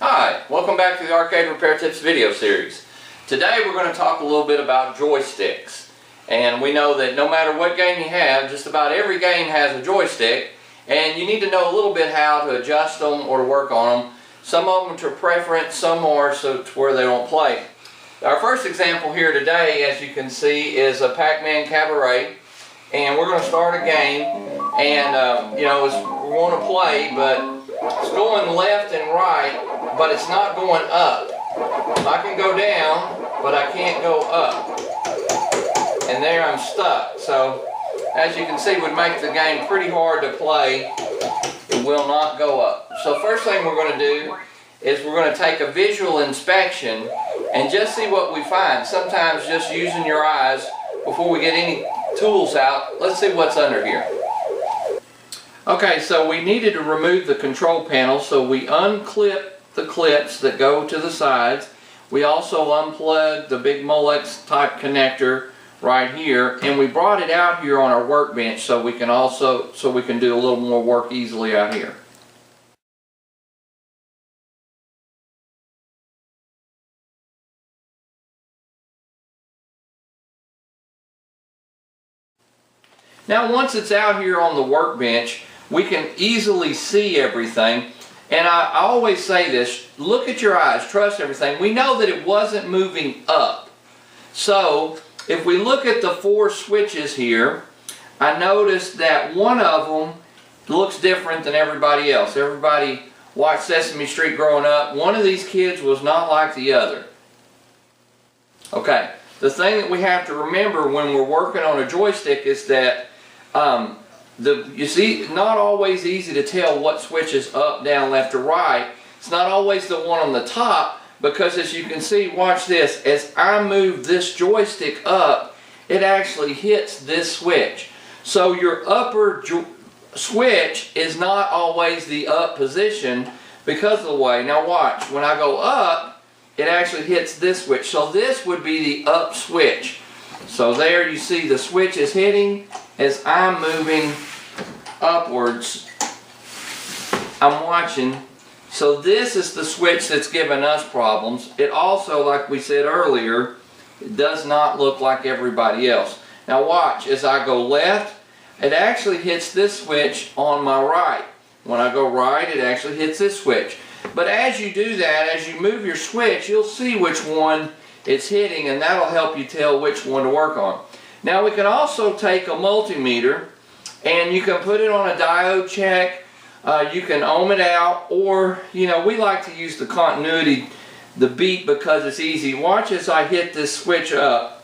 Hi, welcome back to the Arcade Repair Tips video series. Today we're going to talk a little bit about joysticks. And we know that no matter what game you have, just about every game has a joystick, and you need to know a little bit how to adjust them or to work on them. Some of them to preference, some are so to where they don't play. Our first example here today, as you can see, is a Pac-Man Cabaret. And we're going to start a game, and we want to play, but it's going left and right, but it's not going up. I can go down, but I can't go up. And there I'm stuck. So, as you can see, it would make the game pretty hard to play. It will not go up. So first thing we're going to do is we're going to take a visual inspection and just see what we find. Sometimes just using your eyes before we get any tools out. Let's see what's under here. Okay, so we needed to remove the control panel, so we unclip the clips that go to the sides. We also unplugged the big Molex type connector right here, and we brought it out here on our workbench so we can do a little more work easily out here. Now once it's out here on the workbench, we can easily see everything. And I always say this, look at your eyes, trust everything. We know that it wasn't moving up. So if we look at the 4 switches here, I noticed that one of them looks different than everybody else. Everybody watched Sesame Street growing up. One of these kids was not like the other. Okay, the thing that we have to remember when we're working on a joystick is that you see, not always easy to tell what switch is up, down, left, or right. It's not always the one on the top, because as you can see, watch this, as I move this joystick up, it actually hits this switch. So your upper switch is not always the up position because of the way. Now watch, when I go up, it actually hits this switch. So this would be the up switch. So there you see the switch is hitting as I'm moving upwards. I'm watching. So this is the switch that's giving us problems. It also, like we said earlier, it does not look like everybody else. Now watch, as I go left, it actually hits this switch on my right. When I go right, it actually hits this switch. But as you do that, as you move your switch, you'll see which one it's hitting, and that'll help you tell which one to work on. Now we can also take a multimeter and you can put it on a diode check. You can ohm it out, or we like to use the continuity, the beat, because it's easy. Watch as I hit this switch up.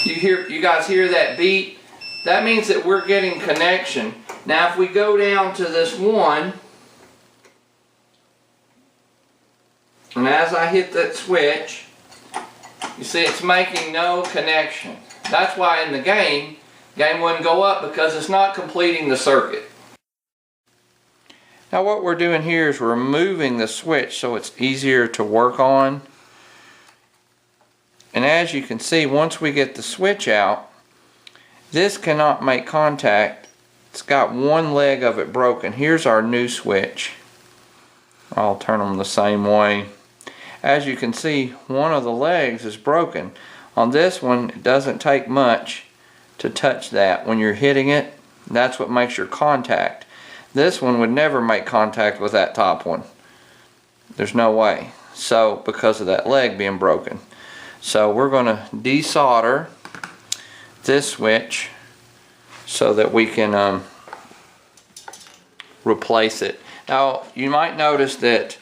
You guys hear that beat? That means that we're getting connection. Now if we go down to this one, and as I hit that switch, you see it's making no connection. That's why in the game wouldn't go up, because it's not completing the circuit. Now what we're doing here is we're moving the switch so it's easier to work on. And as you can see, once we get the switch out, this cannot make contact. It's got one leg of it broken. Here's our new switch. I'll turn them the same way. As you can see, one of the legs is broken. On this one, it doesn't take much to touch that. When you're hitting it, that's what makes your contact. This one would never make contact with that top one. There's no way. So, because of that leg being broken. So we're going to desolder this switch so that we can replace it. Now, you might notice that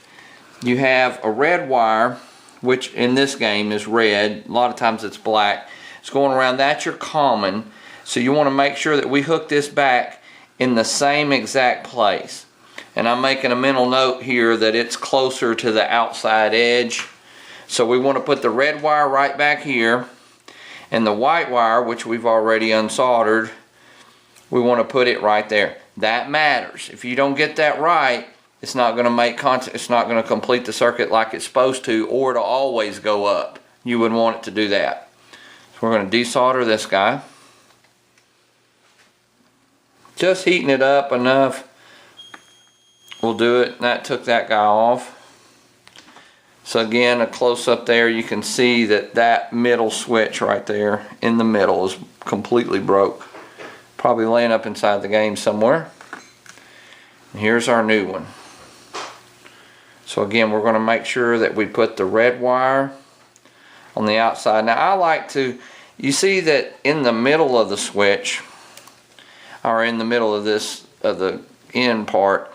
you have a red wire, which in this game is red. A lot of times it's black. It's going around. That's your common. So you want to make sure that we hook this back in the same exact place. And I'm making a mental note here that it's closer to the outside edge. So we want to put the red wire right back here, and the white wire, which we've already unsoldered, we want to put it right there. That matters. If you don't get that right, it's not going to make contact. It's not going to complete the circuit like it's supposed to, or it'll always go up. You would want it to do that. So we're going to desolder this guy. Just heating it up enough will do it. That took that guy off. So again, a close up there, you can see that that middle switch right there in the middle is completely broke. Probably laying up inside the game somewhere. And here's our new one. So again, we're going to make sure that we put the red wire on the outside. Now I like to, you see that in the middle of the switch, or in the middle of this, of the end part,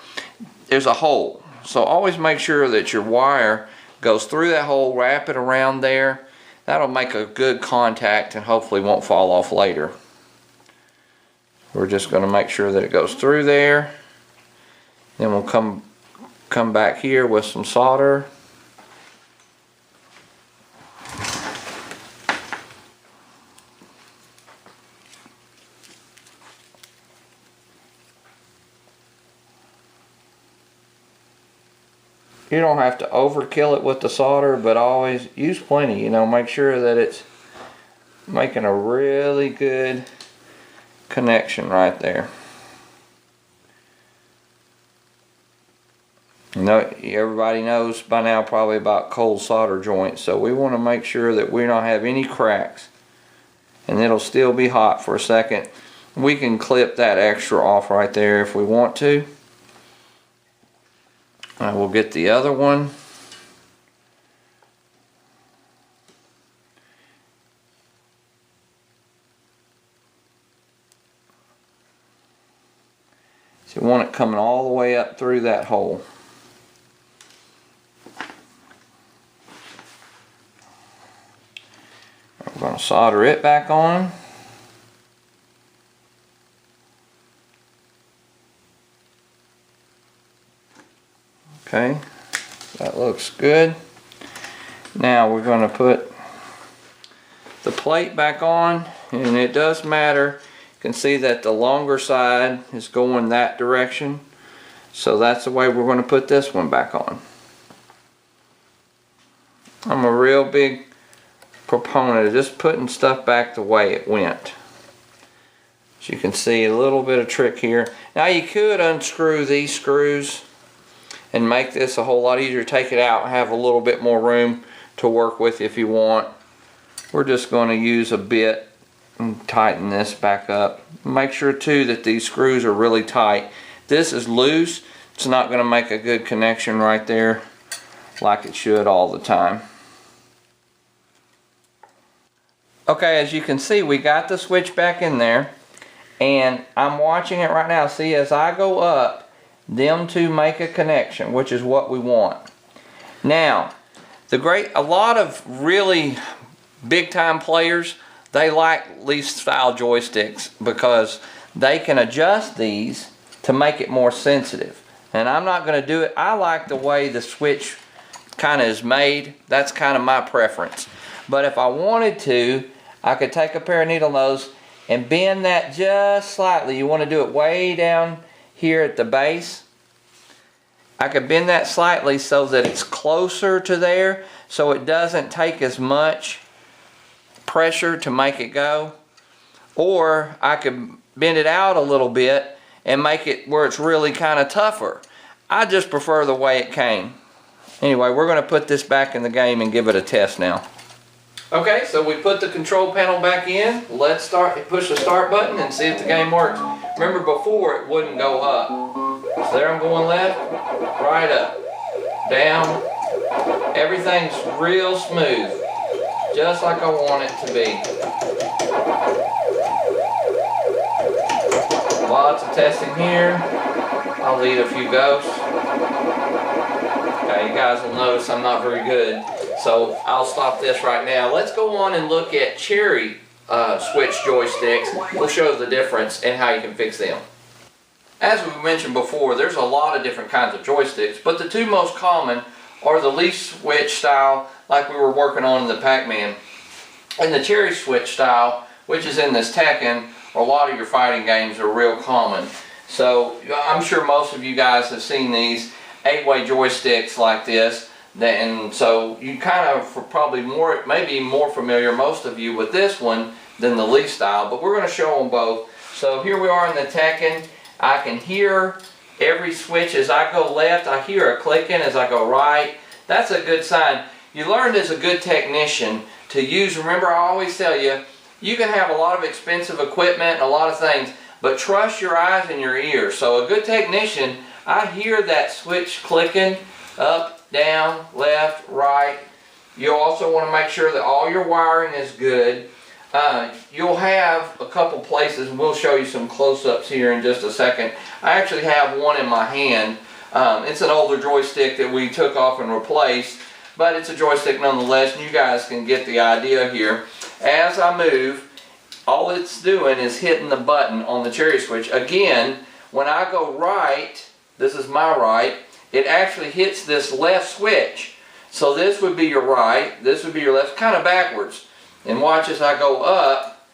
there's a hole. So always make sure that your wire goes through that hole, wrap it around there. That'll make a good contact and hopefully won't fall off later. We're just going to make sure that it goes through there. Then we'll come back here with some solder. You don't have to overkill it with the solder, but always use plenty, you know, make sure that it's making a really good connection right there. You know, everybody knows by now probably about cold solder joints, so we want to make sure that we don't have any cracks, and it'll still be hot for a second. We can clip that extra off right there if we want to. We'll get the other one. So you want it coming all the way up through that hole. We're going to solder it back on. Okay, that looks good. Now we're going to put the plate back on, and it does matter. You can see that the longer side is going that direction, so that's the way we're going to put this one back on. I'm a real big proponent of just putting stuff back the way it went. As you can see, a little bit of trick here. Now you could unscrew these screws and make this a whole lot easier. Take it out and have a little bit more room to work with if you want. We're just going to use a bit and tighten this back up. Make sure too that these screws are really tight. This is loose. It's not going to make a good connection right there like it should all the time. Okay, as you can see, we got the switch back in there, and I'm watching it right now. See, as I go up, them two make a connection, which is what we want. Now, a lot of really big time players, they like these style joysticks because they can adjust these to make it more sensitive. And I'm not going to do it. I like the way the switch kind of is made. That's kind of my preference. But if I wanted to, I could take a pair of needle nose and bend that just slightly. You want to do it way down here at the base. I could bend that slightly so that it's closer to there, so it doesn't take as much pressure to make it go. Or I could bend it out a little bit and make it where it's really kind of tougher. I just prefer the way it came. Anyway, we're going to put this back in the game and give it a test now. Okay, so we put the control panel back in. Let's push the start button and see if the game works. Remember, before it wouldn't go up. So there I'm going left, right up, down. Everything's real smooth, just like I want it to be. Lots of testing here. I'll lead a few ghosts. Okay, you guys will notice I'm not very good, so I'll stop this right now. Let's go on and look at cherry switch joysticks. We'll show the difference and how you can fix them. As we mentioned before, there's a lot of different kinds of joysticks, but the two most common are the leaf switch style, like we were working on in the Pac-Man, and the cherry switch style, which is in this Tekken, or a lot of your fighting games are real common. So I'm sure most of you guys have seen these 8-way joysticks like this, and so you kind of probably maybe more familiar, most of you, with this one than the leaf style, but we're going to show them both. So here we are in the Tekken. I can hear every switch as I go left, I hear a clicking as I go right. That's a good sign. You learned as a good technician to use, remember I always tell you, you can have a lot of expensive equipment and a lot of things, but trust your eyes and your ears. So a good technician, I hear that switch clicking up, down, left, right. You also want to make sure that all your wiring is good. You'll have a couple places, and we'll show you some close-ups here in just a second. I actually have one in my hand. It's an older joystick that we took off and replaced, but it's a joystick nonetheless, and you guys can get the idea here. As I move, all it's doing is hitting the button on the cherry switch. Again, when I go right, this is my right, it actually hits this left switch. So this would be your right, this would be your left, kind of backwards. And watch as I go up,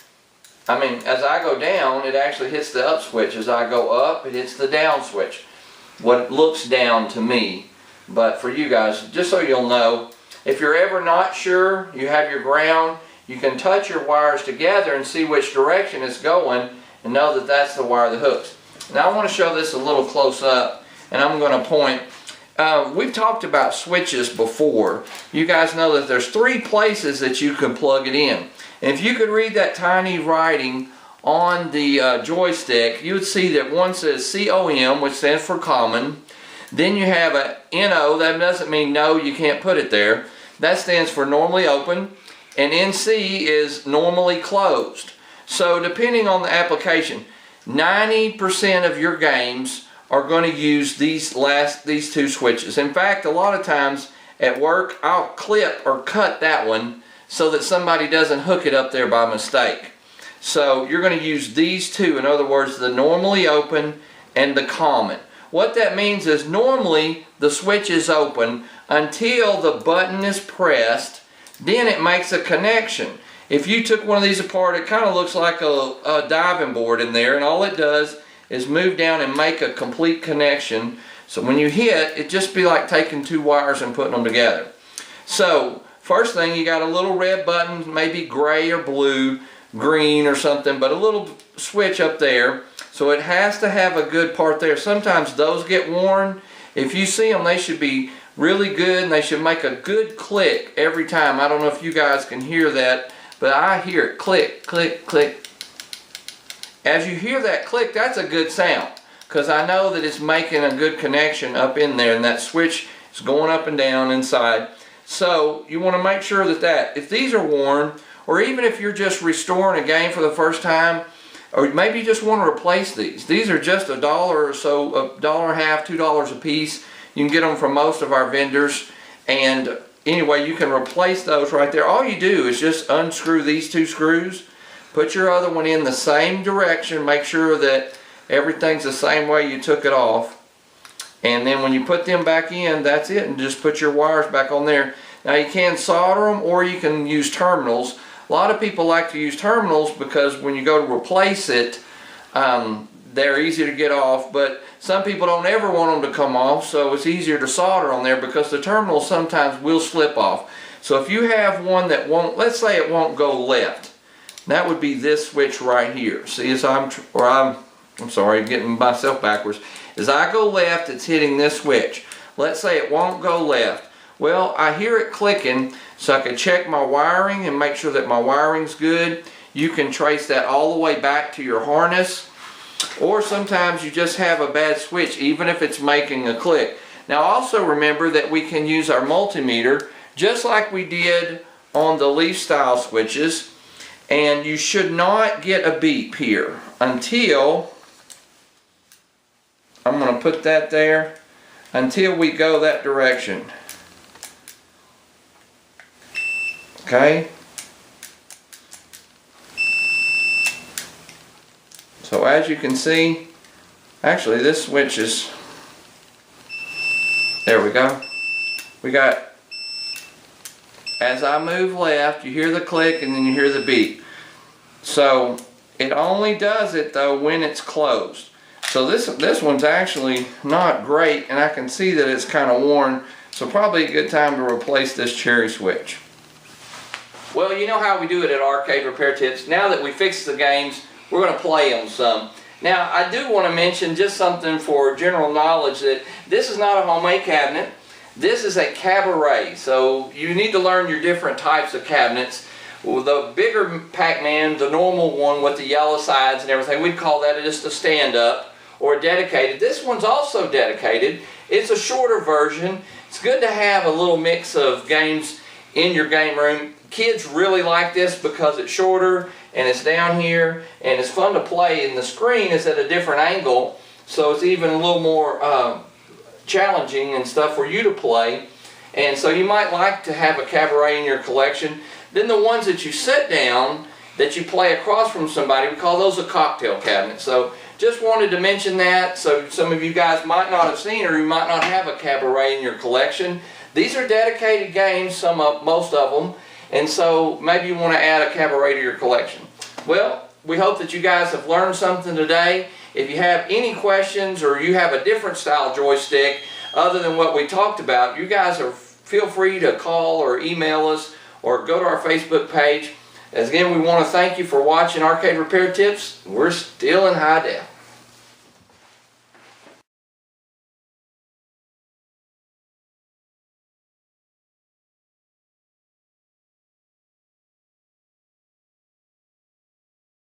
as I go down, it actually hits the up switch. As I go up, it hits the down switch. What looks down to me. But for you guys, just so you'll know, if you're ever not sure, you have your ground, you can touch your wires together and see which direction it's going and know that that's the wire that hooks. Now I want to show this a little close up, and I'm going to point. We've talked about switches before. You guys know that there's 3 places that you can plug it in. And if you could read that tiny writing on the joystick, you would see that one says COM, which stands for common. Then you have a NO, that doesn't mean no, you can't put it there. That stands for normally open. And NC is normally closed. So depending on the application, 90% of your games are going to use these 2 switches. In fact, a lot of times at work, I'll clip or cut that one so that somebody doesn't hook it up there by mistake. So you're going to use these 2, in other words, the normally open and the common. What that means is normally the switch is open until the button is pressed, then it makes a connection. If you took one of these apart, it kind of looks like a diving board in there, and all it does is move down and make a complete connection. So when you hit, it'd just be like taking 2 wires and putting them together. So first thing, you got a little red button, maybe gray or blue, green or something, but a little switch up there. So it has to have a good part there. Sometimes those get worn. If you see them, they should be really good and they should make a good click every time. I don't know if you guys can hear that, but I hear it click, click, click. As you hear that click, that's a good sound, because I know that it's making a good connection up in there, and that switch is going up and down inside. So you want to make sure that if these are worn, or even if you're just restoring a game for the first time, or maybe you just want to replace these are just $1 or so, $1.50, $2 a piece. You can get them from most of our vendors, and anyway, you can replace those right there. All you do is just unscrew these 2 screws, put your other one in the same direction, make sure that everything's the same way you took it off, and then when you put them back in, that's it, and just put your wires back on there. Now you can solder them, or you can use terminals. A lot of people like to use terminals because when you go to replace it, they're easy to get off, but some people don't ever want them to come off, so it's easier to solder on there because the terminals sometimes will slip off. So if you have one that won't, let's say it won't go left, that would be this switch right here. See, as I'm sorry, getting myself backwards. As I go left, it's hitting this switch. Let's say it won't go left. Well, I hear it clicking, so I can check my wiring and make sure that my wiring's good. You can trace that all the way back to your harness, or sometimes you just have a bad switch, even if it's making a click. Now also remember that we can use our multimeter, just like we did on the leaf style switches, and you should not get a beep here until, I'm going to put that there, until we go that direction. Okay? So as you can see, actually this switch is, there we go. We got, as I move left, you hear the click and then you hear the beep. So it only does it though when it's closed. So this one's actually not great, and I can see that it's kind of worn, so probably a good time to replace this cherry switch. Well, you know how we do it at Arcade Repair Tips. Now that we fixed the games, we're going to play them some. Now, I do want to mention just something for general knowledge, that this is not a homemade cabinet. This is a cabaret, so you need to learn your different types of cabinets. Well, the bigger Pac-Man, the normal one with the yellow sides and everything, we'd call that just a stand-up or a dedicated. This one's also dedicated. It's a shorter version. It's good to have a little mix of games in your game room. Kids really like this because it's shorter and it's down here and it's fun to play, and the screen is at a different angle, so it's even a little more challenging and stuff for you to play. And so you might like to have a cabaret in your collection. Then the ones that you sit down that you play across from somebody, we call those a cocktail cabinet. So just wanted to mention that, so some of you guys might not have seen, or you might not have a cabaret in your collection. These are dedicated games, most of them, and so maybe you want to add a cabaret to your collection. Well, we hope that you guys have learned something today. If you have any questions, or you have a different style joystick other than what we talked about, you guys feel free to call or email us or go to our Facebook page. As again, we want to thank you for watching Arcade Repair Tips. We're still in high def.